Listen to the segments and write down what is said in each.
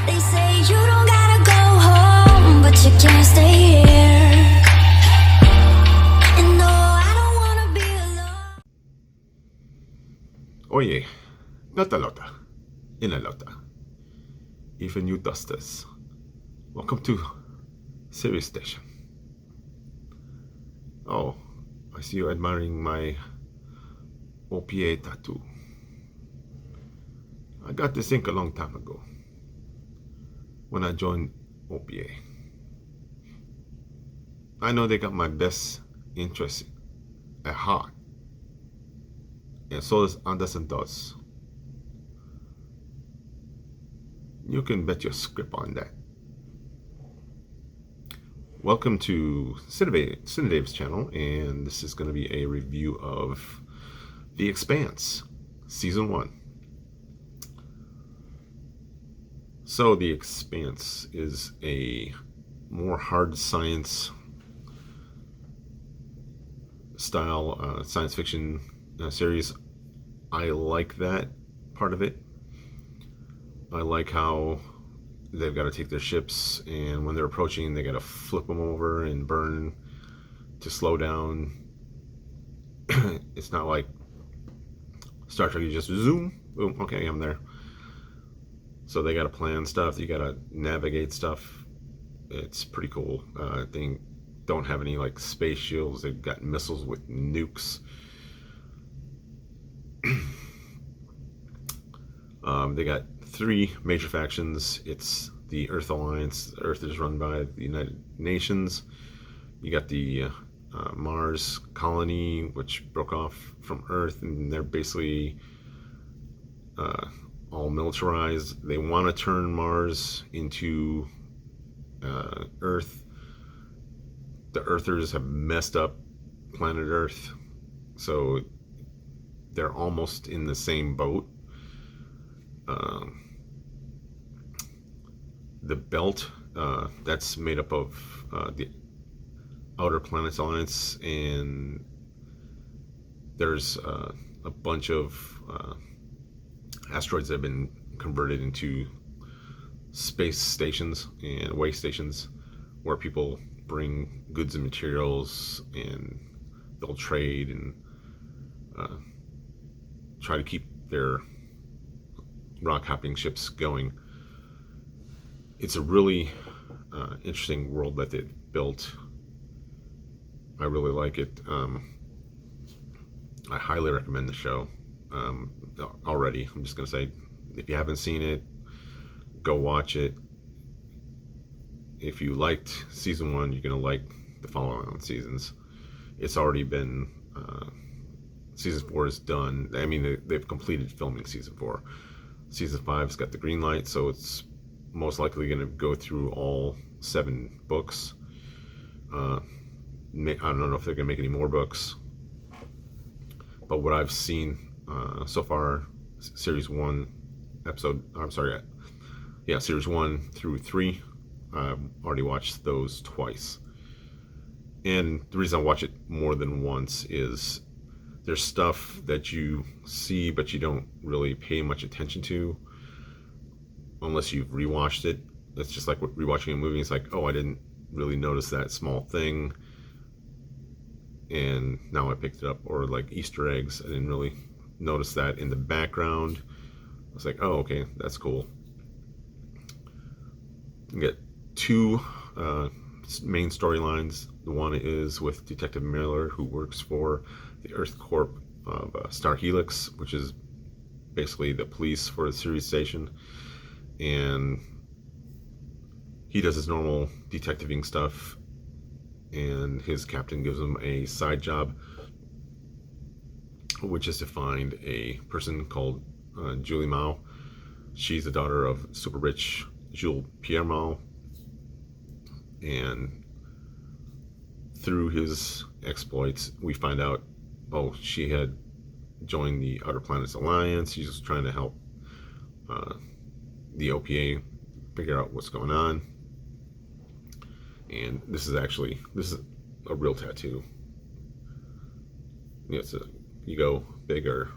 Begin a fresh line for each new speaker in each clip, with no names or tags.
They say you don't gotta go home, but you can't stay here. And no, I don't wanna be alone.
Oye, nota lota, in a lota. Even you dusters. Welcome to Sirius Station. Oh, I see you admiring my OPA tattoo. I got this ink a long time ago when I joined OPA. I know they got my best interest at heart, and so does Anderson does. You can bet your script on that. Welcome to Cinedave's channel, and this is going to be a review of The Expanse, Season 1. So, The Expanse is a more hard science style science fiction series. I like that part of it. I like how they've got to take their ships, and when they're approaching, they got to flip them over and burn to slow down. It's not like Star Trek, you just zoom, boom, okay, I'm there. So they got to plan stuff, you got to navigate stuff. It's pretty cool. They don't have any like space shields, they've got missiles with nukes. They got 3 major factions. It's the Earth Alliance. Earth is run by the United Nations. You got the Mars colony, which broke off from Earth, and they're basically all militarized. They want to turn Mars into Earth. The Earthers have messed up planet Earth, so they're almost in the same boat. The belt, that's made up of the Outer Planets Alliance, and there's a bunch of asteroids that have been converted into space stations and way stations where people bring goods and materials, and they'll trade and try to keep their rock hopping ships going. It's a really interesting world that they've built. I really like it. I highly recommend the show. Already, I'm just gonna say, if you haven't seen it, go watch it. If you liked season 1, you're gonna like the following seasons. It's already been season 4 is done. I mean, they've completed filming season 4. Season 5's got the green light, so it's most likely going to go through all 7 books. I don't know if they're going to make any more books, but what I've seen so far, series 1 series 1 through 3, I've already watched those twice. And the reason I watch it more than once is there's stuff that you see but you don't really pay much attention to unless you've rewatched it. It's just like rewatching a movie. It's like, oh, I didn't really notice that small thing, and now I picked it up. Or like Easter eggs, I didn't really notice that in the background. I was like, oh, okay, that's cool. You get 2 main storylines. The one is with Detective Miller, who works for the Earth Corp of Star Helix, which is basically the police for the Sirius station, and he does his normal detectiving stuff, and his captain gives him a side job, which is to find a person called Julie Mao. She's the daughter of super rich Jules Pierre Mao, and through his exploits, we find out, oh, she had joined the Outer Planets Alliance. She's just trying to help the OPA figure out what's going on. And this is a real tattoo. Yeah, it's you go big or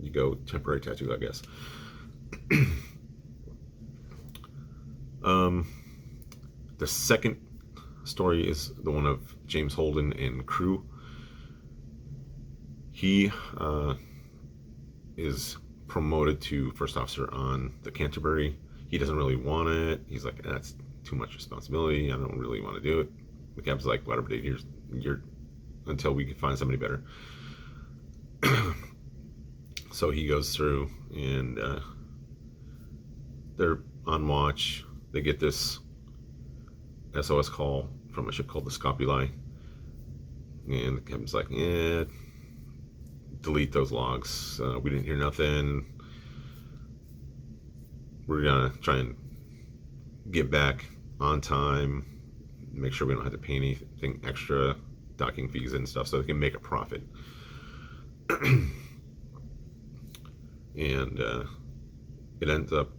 you go temporary tattoo, I guess. The second story is the one of James Holden and crew. He is promoted to first officer on the Canterbury. He doesn't really want it. He's like, that's too much responsibility. I don't really want to do it. The captain's like, whatever, dude, you're until we can find somebody better. So he goes through, and they're on watch. They get this SOS call from a ship called the Scopuli, and the captain's like, yeah, delete those logs. We didn't hear nothing. We're gonna try and get back on time, make sure we don't have to pay anything extra, docking fees and stuff, so they can make a profit. And it ends up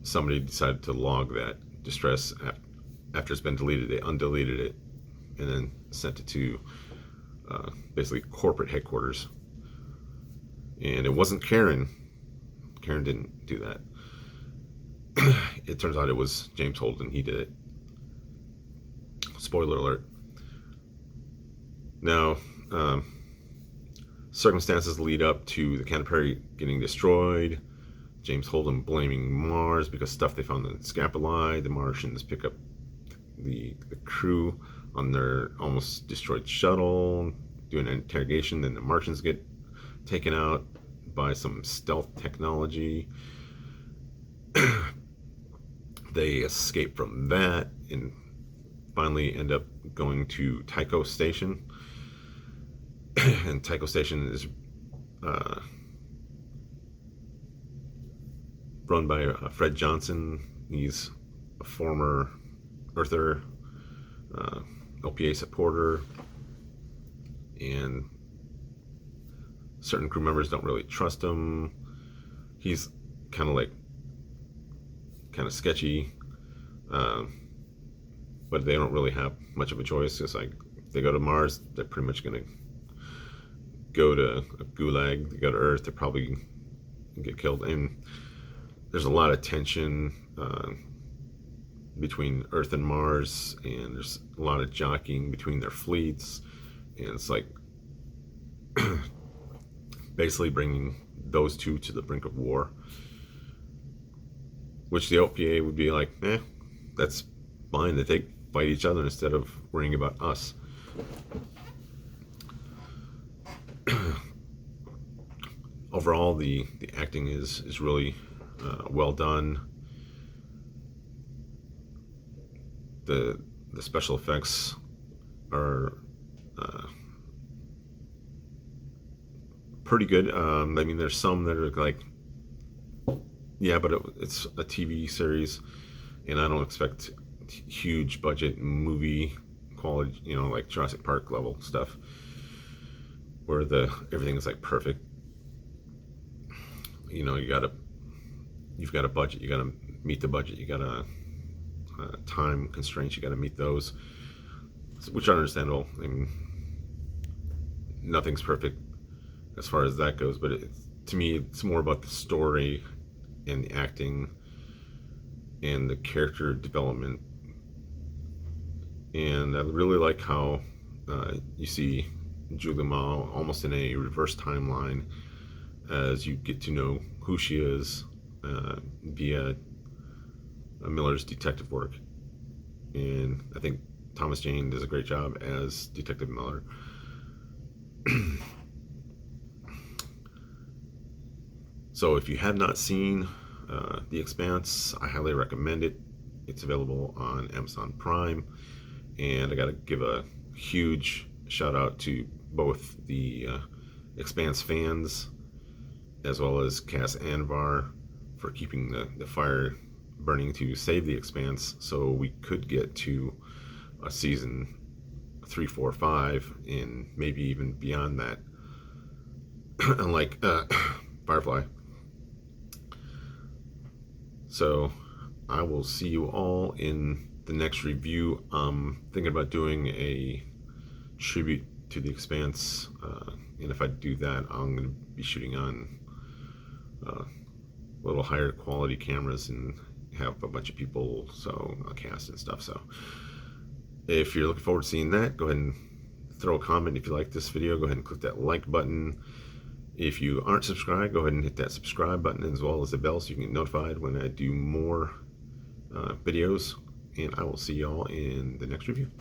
somebody decided to log that distress after it's been deleted. They undeleted it and then sent it to basically corporate headquarters. And it wasn't Karen. Karen didn't do that. It turns out it was James Holden. He did it. Spoiler alert. Now, circumstances lead up to the Canterbury getting destroyed. James Holden blaming Mars because stuff they found in the Scapuli. The Martians pick up the crew on their almost destroyed shuttle, doing an interrogation. Then the Martians get taken out by some stealth technology. They escape from that and finally end up going to Tycho Station. And Tycho Station is run by Fred Johnson. He's a former Earther, LPA supporter, and certain crew members don't really trust him. He's kind of sketchy, but they don't really have much of a choice. It's like if they go to Mars, they're pretty much going to go to a gulag. They go to Earth, they're probably going to get killed. And there's a lot of tension between Earth and Mars, and there's a lot of jockeying between their fleets, and it's like basically bringing those two to the brink of war, which the LPA would be like, that's fine that they fight each other instead of worrying about us. Overall, the acting is really well done. The special effects are pretty good. I mean, there's some that are like, yeah, but it's a TV series, and I don't expect huge budget movie quality, like Jurassic Park level stuff, where everything is like perfect. You've got a budget, you gotta meet the budget, you gotta time constraints, you gotta meet those, which are understandable. I mean, nothing's perfect as far as that goes, but to me, it's more about the story and the acting and the character development. And I really like how you see Julia Mao almost in a reverse timeline as you get to know who she is via Miller's detective work. And I think Thomas Jane does a great job as Detective Miller. So if you have not seen The Expanse, I highly recommend it. It's available on Amazon Prime. And I got to give a huge shout out to both the Expanse fans as well as Cass Anvar for keeping the fire burning to save the Expanse so we could get to a season 3, 4, 5, and maybe even beyond that. Unlike Firefly. So I will see you all in the next review. I'm thinking about doing a tribute to the Expanse, and if I do that, I'm going to be shooting on a little higher quality cameras and have a bunch of people, so a cast and stuff. So if you're looking forward to seeing that, go ahead and throw a comment. If you like this video, go ahead and click that like button. If you aren't subscribed, go ahead and hit that subscribe button as well as the bell so you can get notified when I do more videos. And I will see y'all in the next review.